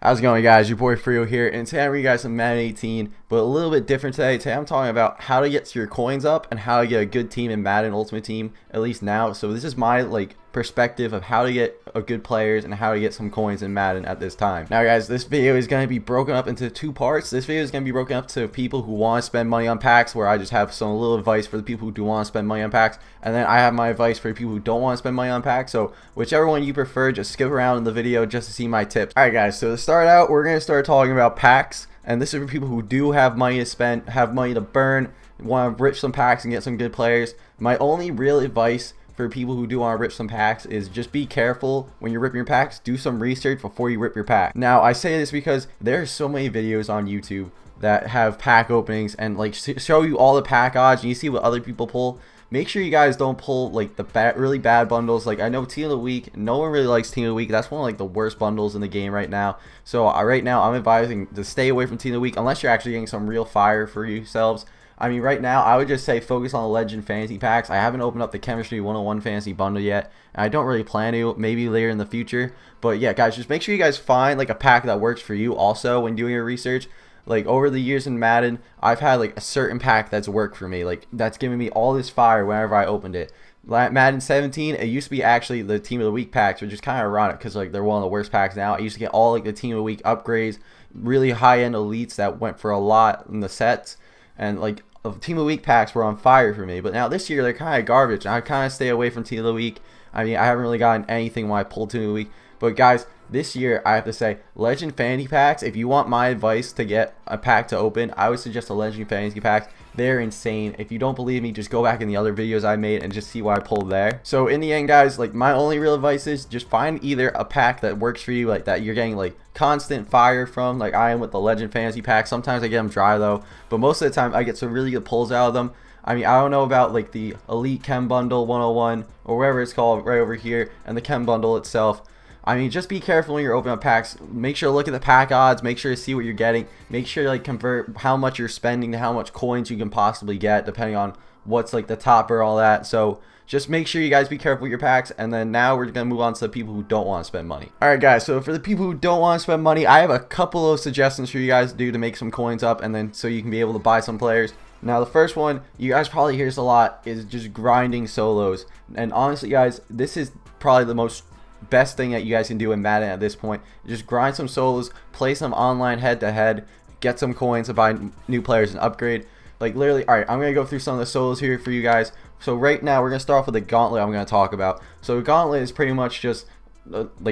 How's it going, guys? Your boy Frio here, and today I'm bringing you guys some Madden 18, but a little bit different today. Today I'm talking about how to get your coins up and how to get a good team in Madden Ultimate Team, at least now. So this is my perspective of how to get a good players and how to get some coins in Madden at this time. Now, guys, this video is going to be broken up into two parts. This video is going to be broken up to people who want to spend money on packs, where I just have some little advice for the people who do want to spend money on packs, and then I have my advice for people who don't want to spend money on packs. So whichever one you prefer, just skip around in the video just to see my tips. Alright, guys, so to start out, we're going to start talking about packs, and this is for people who do have money to spend, have money to burn, want to rip some packs and get some good players. My only real advice for people who do want to rip some packs is just be careful when you're ripping your packs. Do some research before you rip your pack. Now, I say this because there are so many videos on YouTube that have pack openings and show you all the pack odds, and you see what other people pull. Make sure you guys don't pull the really bad bundles. I know Team of the Week, no one really likes Team of the Week. That's one of the worst bundles in the game right now. So right now I'm advising to stay away from Team of the Week unless you're actually getting some real fire for yourselves. I mean, right now I would just say focus on the Legend Fantasy packs. I haven't opened up the Chemistry 101 Fantasy bundle yet, and I don't really plan to, maybe later in the future. But yeah, guys, just make sure you guys find a pack that works for you also when doing your research. Over the years in Madden, I've had a certain pack that's worked for me, that's given me all this fire whenever I opened it. Madden 17, it used to be actually the Team of the Week packs, which is kind of ironic because they're one of the worst packs now. I used to get all the Team of the Week upgrades, really high-end elites that went for a lot in the sets, and Team of the Week packs were on fire for me. But now this year they're kind of garbage, and I kind of stay away from Team of the Week. I mean, I haven't really gotten anything when I pulled Team of the Week. But guys, this year I have to say, Legend Fantasy packs, if you want my advice to get a pack to open, I would suggest the Legend Fantasy packs. They're insane. If you don't believe me, just go back in the other videos I made and just see what I pulled there. So in the end, guys, my only real advice is just find either a pack that works for you, that you're getting constant fire from, like I am with the Legend Fantasy pack. Sometimes I get them dry though, but most of the time I get some really good pulls out of them. I mean, I don't know about the Elite Chem Bundle 101 or whatever it's called right over here, and the Chem Bundle itself. I mean, just be careful when you're opening up packs. Make sure to look at the pack odds. Make sure to see what you're getting. Make sure to convert how much you're spending to how much coins you can possibly get, depending on what's the topper, all that. So just make sure you guys be careful with your packs. And then now we're gonna move on to the people who don't want to spend money. All right, guys. So for the people who don't want to spend money, I have a couple of suggestions for you guys to do to make some coins up, and then so you can be able to buy some players. Now, the first one, you guys probably hear this a lot, is just grinding solos. And honestly, guys, this is probably the best thing that you guys can do in Madden at this point. Just grind some solos, play some online head-to-head, get some coins to buy new players and upgrade. Literally, alright, I'm going to go through some of the solos here for you guys. So right now, we're going to start off with the Gauntlet I'm going to talk about. So the Gauntlet is pretty much just,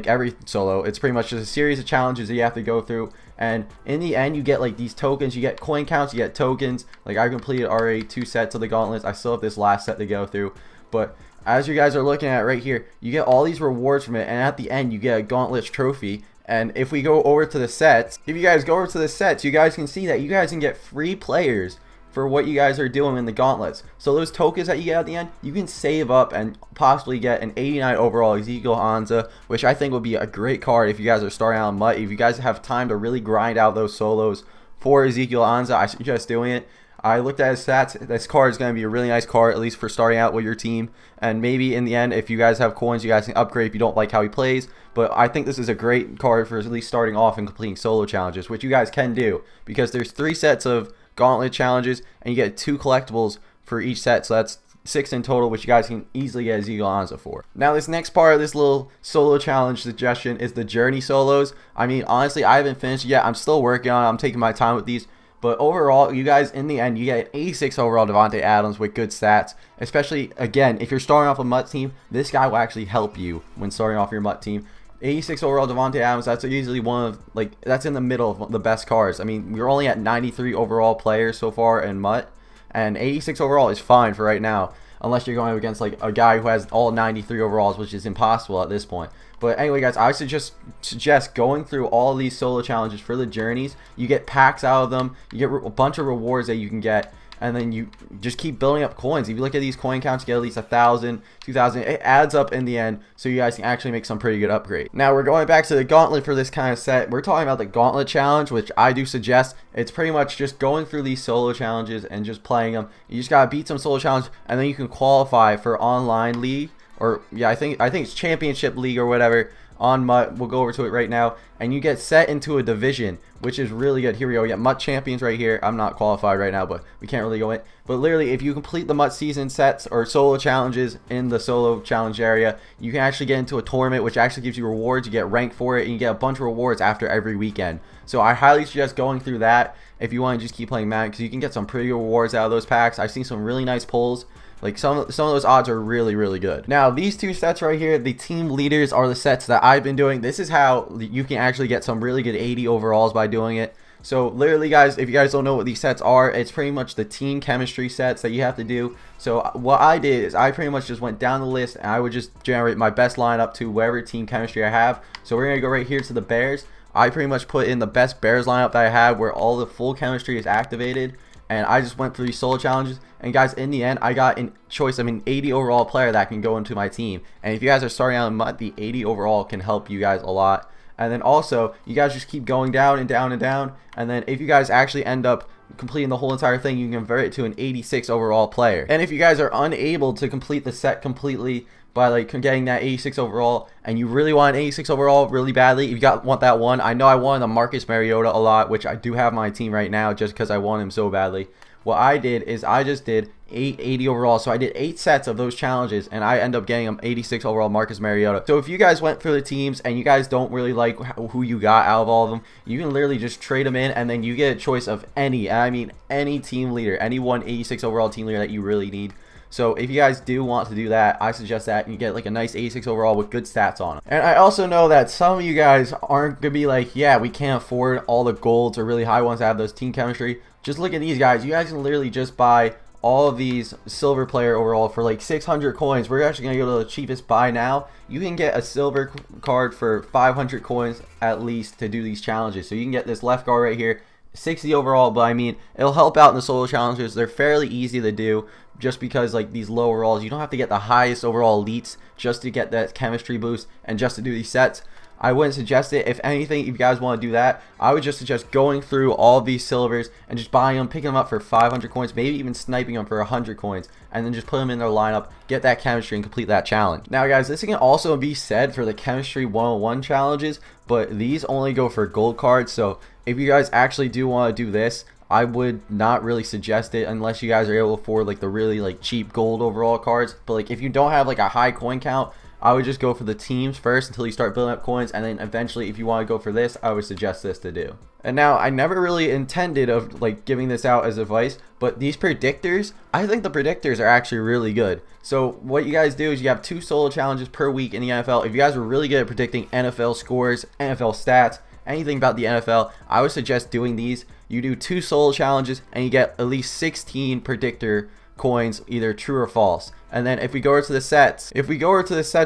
every solo, it's pretty much just a series of challenges that you have to go through. And in the end, you get these tokens, you get coin counts, you get tokens. I completed already 2 sets of the Gauntlets. I still have this last set to go through. But as you guys are looking at right here, you get all these rewards from it, and at the end you get a Gauntlets trophy. And if we go over to the sets, you guys can see that you guys can get free players for what you guys are doing in the Gauntlets. So those tokens that you get at the end, you can save up and possibly get an 89 overall Ezekiel Anza, which I think would be a great card if you guys are starting out in MUT. If you guys have time to really grind out those solos for Ezekiel Anza, I suggest doing it. I looked at his stats. This card is going to be a really nice card, at least for starting out with your team. And maybe in the end, if you guys have coins, you guys can upgrade if you don't like how he plays. But I think this is a great card for at least starting off and completing solo challenges, which you guys can do, because there's 3 sets of Gauntlet challenges, and you get 2 collectibles for each set. So that's 6 in total, which you guys can easily get Ezekiel Anza for. Now, this next part of this little solo challenge suggestion is the Journey solos. I mean, honestly, I haven't finished yet. I'm still working on it. I'm taking my time with these. But overall, you guys, in the end, you get 86 overall Devontae Adams with good stats. Especially, again, if you're starting off a MUT team, this guy will actually help you when starting off your MUT team. 86 overall Devontae Adams, that's usually one of, that's in the middle of the best cards. I mean, we're only at 93 overall players so far in MUT, and 86 overall is fine for right now, unless you're going up against a guy who has all 93 overalls, which is impossible at this point. But anyway, guys, I suggest going through all of these solo challenges for the journeys. You get packs out of them, you get a bunch of rewards that you can get, and then you just keep building up coins. If you look at these coin counts, you get at least 1,000, 2,000. It adds up in the end, so you guys can actually make some pretty good upgrade. Now, we're going back to the Gauntlet for this kind of set. We're talking about the Gauntlet challenge, which I do suggest. It's pretty much just going through these solo challenges and just playing them. You just gotta beat some solo challenges, and then you can qualify for online league, or yeah, I think it's championship league or whatever. on MUT. We'll go over to it right now, and you get set into a division, which is really good. Here we go. We got MUT champions right here. I'm not qualified right now, but we can't really go in. But literally, if you complete the MUT season sets or solo challenges in the solo challenge area, you can actually get into a tournament, which actually gives you rewards. You get ranked for it, and you get a bunch of rewards after every weekend. So I highly suggest going through that if you want to just keep playing Madden, because you can get some pretty good rewards out of those packs. I've seen some really nice pulls. Like some of those odds are really good. Now these two sets right here, the team leaders, are the sets that I've been doing. This is how you can actually get some really good 80 overalls by doing it. So literally, guys, if you guys don't know what these sets are, it's pretty much the team chemistry sets that you have to do. So what I did is I pretty much just went down the list, and I would just generate my best lineup to whatever team chemistry I have. So we're gonna go right here to the Bears. I pretty much put in the best Bears lineup that I had, where all the full chemistry is activated. And I just went through these solo challenges, and guys, in the end, I got a choice of an 80 overall player that can go into my team. And if you guys are starting out in MUT, the 80 overall can help you guys a lot. And then also, you guys just keep going down and down and down, and then if you guys actually end up completing the whole entire thing, you can convert it to an 86 overall player. And if you guys are unable to complete the set completely by like getting that 86 overall, and you really want an 86 overall really badly, if you want that one, I know I wanted the Marcus Mariota a lot, which I do have my team right now just because I want him so badly. What I did is I just did 80 overall, so I did 8 sets of those challenges, and I end up getting him 86 overall Marcus Mariota. So if you guys went through the teams and you guys don't really like who you got out of all of them, you can literally just trade them in, and then you get a choice of any, I mean any team leader, any one 86 overall team leader that you really need. So if you guys do want to do that, I suggest that, and you get like a nice 86 overall with good stats on it. And I also know that some of you guys aren't going to be like, yeah, we can't afford all the golds or really high ones to have those team chemistry. Just look at these guys. You guys can literally just buy all of these silver player overall for like 600 coins. We're actually going to go to the cheapest buy now. You can get a silver card for 500 coins at least to do these challenges. So you can get this left guard right here, 60 overall, but I mean, it'll help out in the solo challenges. They're fairly easy to do, just because like these low overalls, you don't have to get the highest overall elites just to get that chemistry boost and just to do these sets. I wouldn't suggest it. If anything, if you guys want to do that, I would just suggest going through all of these silvers and just buying them, picking them up for 500 coins, maybe even sniping them for 100 coins, and then just put them in their lineup, get that chemistry, and complete that challenge. Now guys, this can also be said for the chemistry 101 challenges, but these only go for gold cards. So if you guys actually do want to do this, I would not really suggest it unless you guys are able to afford like the really like cheap gold overall cards. But like if you don't have like a high coin count, I would just go for the teams first until you start building up coins, and then eventually if you want to go for this, I would suggest this to do. And now, I never really intended of like giving this out as advice, but these predictors, I think the predictors are actually really good. So what you guys do is you have 2 solo challenges per week in the NFL. If you guys were really good at predicting NFL scores, NFL stats, anything about the NFL, I would suggest doing these. You do 2 solo challenges and you get at least 16 predictor coins, either true or false. And then if we go over to the sets,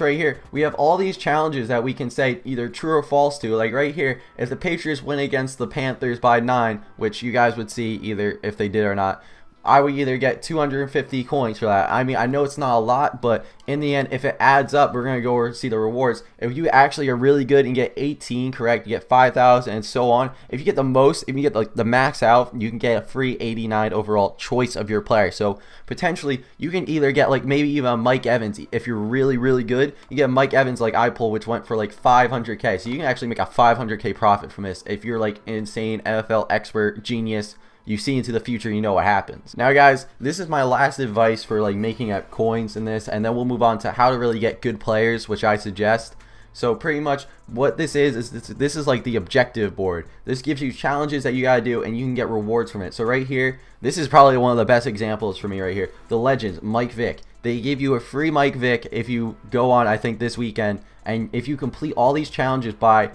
right here, we have all these challenges that we can say either true or false to. Like right here, if the Patriots win against the Panthers by 9, which you guys would see either if they did or not, I would either get 250 coins for that. I mean, I know it's not a lot, but in the end, if it adds up, we're going to go over and see the rewards. If you actually are really good and get 18 correct, you get 5,000 and so on. If you get the most, if you get like the max out, you can get a free 89 overall choice of your player. So potentially, you can either get like maybe even a Mike Evans. If you're really good, you get Mike Evans like I pulled, which went for like 500K. So you can actually make a 500K profit from this if you're like an insane NFL expert, genius. You see into the future, you know what happens. Now guys, this is my last advice for like making up coins in this, and then we'll move on to how to really get good players, which I suggest. So pretty much what this is this is like the objective board. This gives you challenges that you gotta do, and you can get rewards from it. So right here, this is probably one of the best examples for me right here. The Legends, Mike Vick. They give you a free Mike Vick if you go on, I think this weekend, and if you complete all these challenges by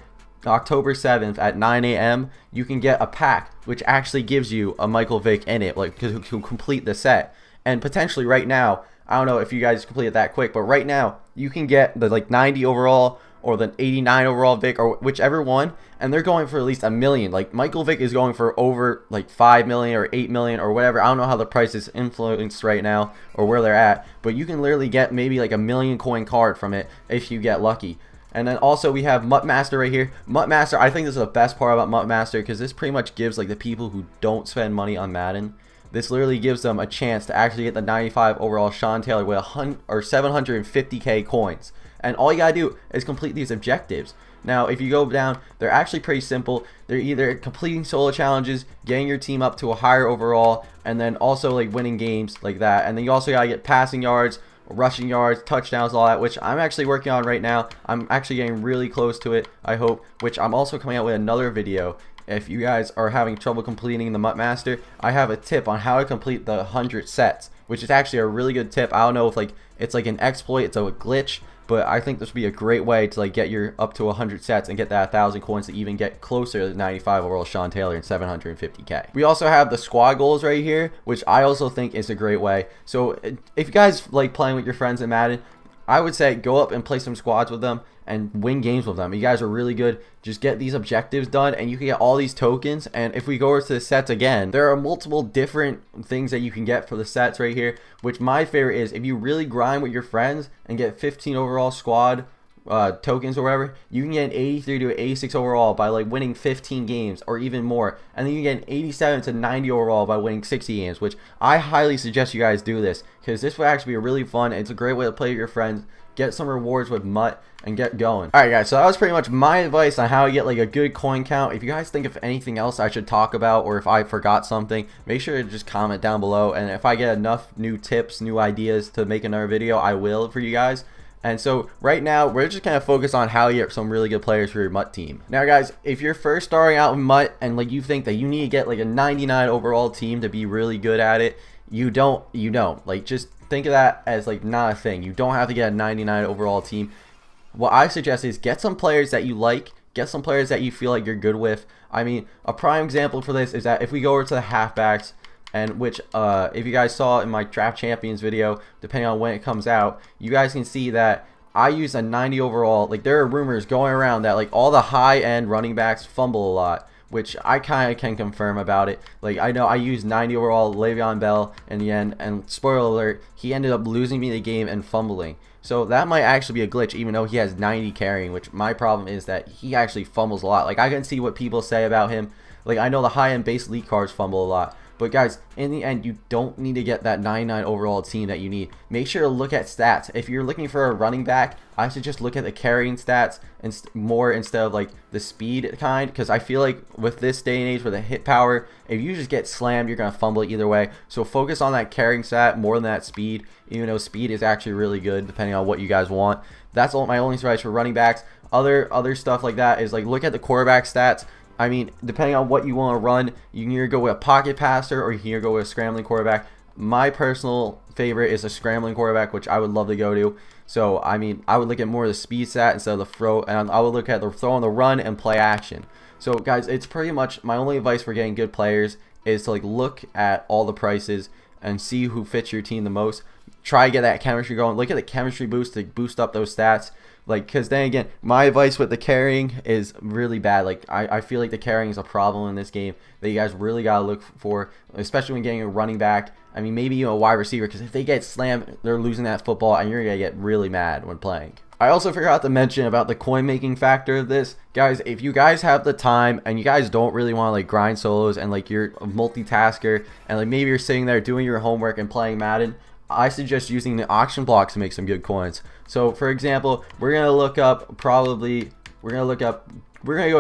October 7th at 9 a.m. you can get a pack which actually gives you a Michael Vick in it, like to complete the set. And potentially right now, I don't know if you guys complete it that quick, but right now you can get the like 90 overall or the 89 overall Vick or whichever one, and they're going for at least $1 million. Like Michael Vick is going for over like 5 million or 8 million or whatever. I don't know how the price is influenced right now or where they're at, but you can literally get maybe like $1 million coin card from it if you get lucky. And then also we have MUT Master right here. MUT Master, I think this is the best part about MUT Master, because this pretty much gives like the people who don't spend money on Madden, this literally gives them a chance to actually get the 95 overall Sean Taylor with 750k coins. and all you gotta do is complete these objectives. Now, if you go down, they're actually pretty simple. They're either completing solo challenges, getting your team up to a higher overall, and then also like winning games like that. And then you also gotta get passing yards, rushing yards, touchdowns, all that, which I'm actually working on right now. I'm actually getting really close to it, I hope, which I'm also coming out with another video. If you guys are having trouble completing the Mutt Master, I have a tip on how to complete the 100 sets, which is actually a really good tip. I don't know if like it's like an exploit, it's a glitch, but I think this would be a great way to like get your up to 100 sets and get that 1,000 coins to even get closer to 95 overall Sean Taylor and 750k. We also have the squad goals right here, which I also think is a great way. So if you guys like playing with your friends in Madden, I would say go up and play some squads with them and win games with them. You guys are really good. Just get these objectives done and you can get all these tokens. And if we go over to the sets again, there are multiple different things that you can get for the sets right here, which my favorite is if you really grind with your friends and get 15 overall squad tokens or whatever, you can get an 83 to 86 overall by like winning 15 games or even more, and then you get an 87 to 90 overall by winning 60 games, which I highly suggest you guys do this because this would actually be really fun. It's a great way to play with your friends, get some rewards with Mutt, and get going. Alright guys, so that was pretty much my advice on how to get like a good coin count. If you guys think of anything else I should talk about, or if I forgot something, make sure to just comment down below, and if I get enough new tips, new ideas to make another video, I will for you guys. And so right now we're just kind of focused on how you get some really good players for your Mutt team. Now guys, if you're first starting out with Mutt and like you think that you need to get like a 99 overall team to be really good at it, you don't. Like just think of that as like not a thing. You don't have to get a 99 overall team. What I suggest is get some players that you like, get some players that you feel like you're good with. I mean, a prime example for this is that if we go over to the halfbacks, and which if you guys saw in my Draft Champions video, depending on when it comes out, you guys can see that I use a 90 overall. Like there are rumors going around that like all the high-end running backs fumble a lot, which I kind of can confirm about it. Like I know I used 90 overall Le'Veon Bell in the end, and spoiler alert, he ended up losing me the game and fumbling. So that might actually be a glitch, even though he has 90 carrying, which my problem is that he actually fumbles a lot. Like I can see what people say about him. Like I know the high-end base league cards fumble a lot. But guys, in the end, you don't need to get that 99 overall team that you need. Make sure to look at stats. If you're looking for a running back, I should just look at the carrying stats and more instead of like the speed kind, because I feel like with this day and age with a hit power, if you just get slammed, you're gonna fumble it either way. So focus on that carrying stat more than that speed, even though speed is actually really good depending on what you guys want. That's my only advice for running backs. Other stuff like that is like look at the quarterback stats. I mean, depending on what you want to run, you can either go with a pocket passer or you can either go with a scrambling quarterback. My personal favorite is a scrambling quarterback, which I would love to go to. So, I mean, I would look at more of the speed stat instead of the throw, and I would look at the throw on the run and play action. So, guys, it's pretty much my only advice for getting good players is to like look at all the prices and see who fits your team the most. Try to get that chemistry going. Look at the chemistry boost to boost up those stats. Like, because then again, my advice with the carrying is really bad. Like, I feel like the carrying is a problem in this game that you guys really got to look for, especially when getting a running back. I mean, maybe even a wide receiver, because if they get slammed, they're losing that football, and you're going to get really mad when playing. I also forgot to mention about the coin making factor of this. Guys, if you guys have the time and you guys don't really want to like grind solos and like you're a multitasker and like maybe you're sitting there doing your homework and playing Madden, I suggest using the auction blocks to make some good coins. So for example, we're gonna go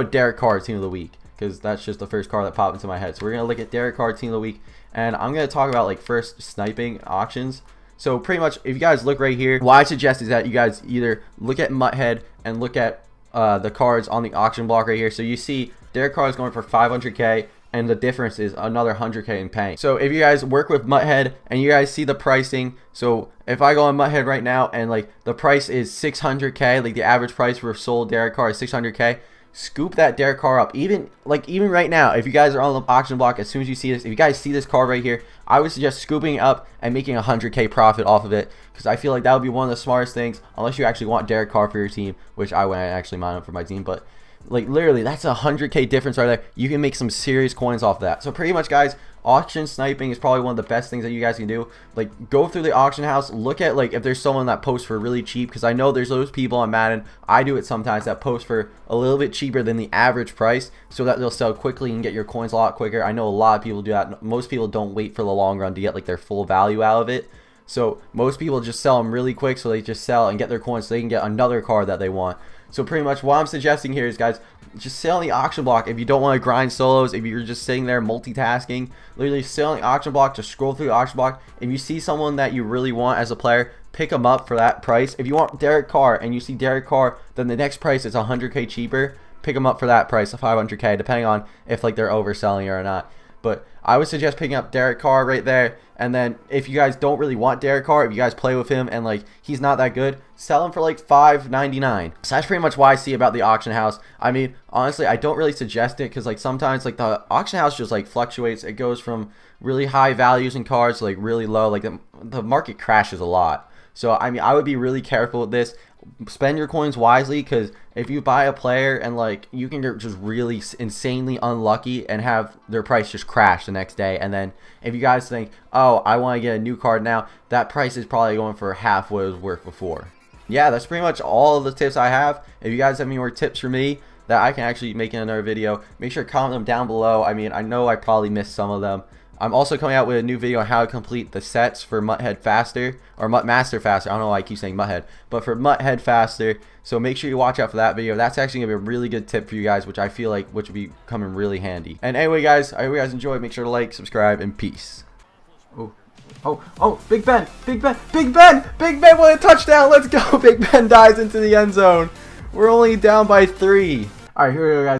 Derek Carr team of the week, because that's just the first card that popped into my head. So we're gonna look at Derek Carr team of the week, and I'm gonna talk about like first sniping auctions. So pretty much, if you guys look right here, what I suggest is that you guys either look at Mutthead and look at the cards on the auction block right here. So you see Derek Carr is going for 500k. And the difference is another 100k in paying. So if you guys work with Mutthead and you guys see the pricing, so if I go on Mutthead right now and like the price is 600k, like the average price for sold Derek Carr is 600k, scoop that Derek Carr up. Even right now, if you guys are on the auction block, as soon as you see this, if you guys see this card right here, I would suggest scooping it up and making a 100k profit off of it, because I feel like that would be one of the smartest things, unless you actually want Derek Carr for your team, which I wouldn't actually mind him for my team. But like literally, that's a 100k difference right there. You can make some serious coins off of that. So pretty much, guys, auction sniping is probably one of the best things that you guys can do. Like, go through the auction house, look at like if there's someone that posts for really cheap, because I know there's those people on Madden, I do it sometimes, that post for a little bit cheaper than the average price, so that they'll sell quickly and get your coins a lot quicker. I know a lot of people do that. Most people don't wait for the long run to get like their full value out of it. So most people just sell them really quick, so they just sell and get their coins so they can get another card that they want. So pretty much what I'm suggesting here is, guys, just sell on the auction block if you don't want to grind solos. If you're just sitting there multitasking, literally sell on the auction block. Just scroll through the auction block. If you see someone that you really want as a player, pick them up for that price. If you want Derek Carr and you see Derek Carr, then the next price is 100k cheaper. Pick them up for that price of 500k, depending on if like they're overselling or not. But I would suggest picking up Derek Carr right there. And then if you guys don't really want Derek Carr, if you guys play with him and like he's not that good, sell him for like $5.99. So that's pretty much what I see about the auction house. I mean, honestly, I don't really suggest it because like sometimes like the auction house just like fluctuates. It goes from really high values in cards to like really low. Like the market crashes a lot. So I mean, I would be really careful with this. Spend your coins wisely, because if you buy a player and like you can get just really insanely unlucky and have their price just crash the next day, and then if you guys think, oh, I want to get a new card now, that price is probably going for half what it was worth before. Yeah, that's pretty much all of the tips I have. If you guys have any more tips for me that I can actually make in another video, make sure to comment them down below. I mean, I know I probably missed some of them. I'm also coming out with a new video on how to complete the sets for Mutthead faster, or Mutt Master faster. I don't know why I keep saying Mutthead, but for Mutthead faster. So make sure you watch out for that video. That's actually gonna be a really good tip for you guys, which I feel like which would be coming really handy. And anyway, guys, I hope you guys enjoyed. Make sure to like, subscribe, and peace. Oh, Big Ben, Big Ben, Big Ben, Big Ben with a touchdown. Let's go. Big Ben dives into the end zone. We're only down by 3. All right, here we go, guys.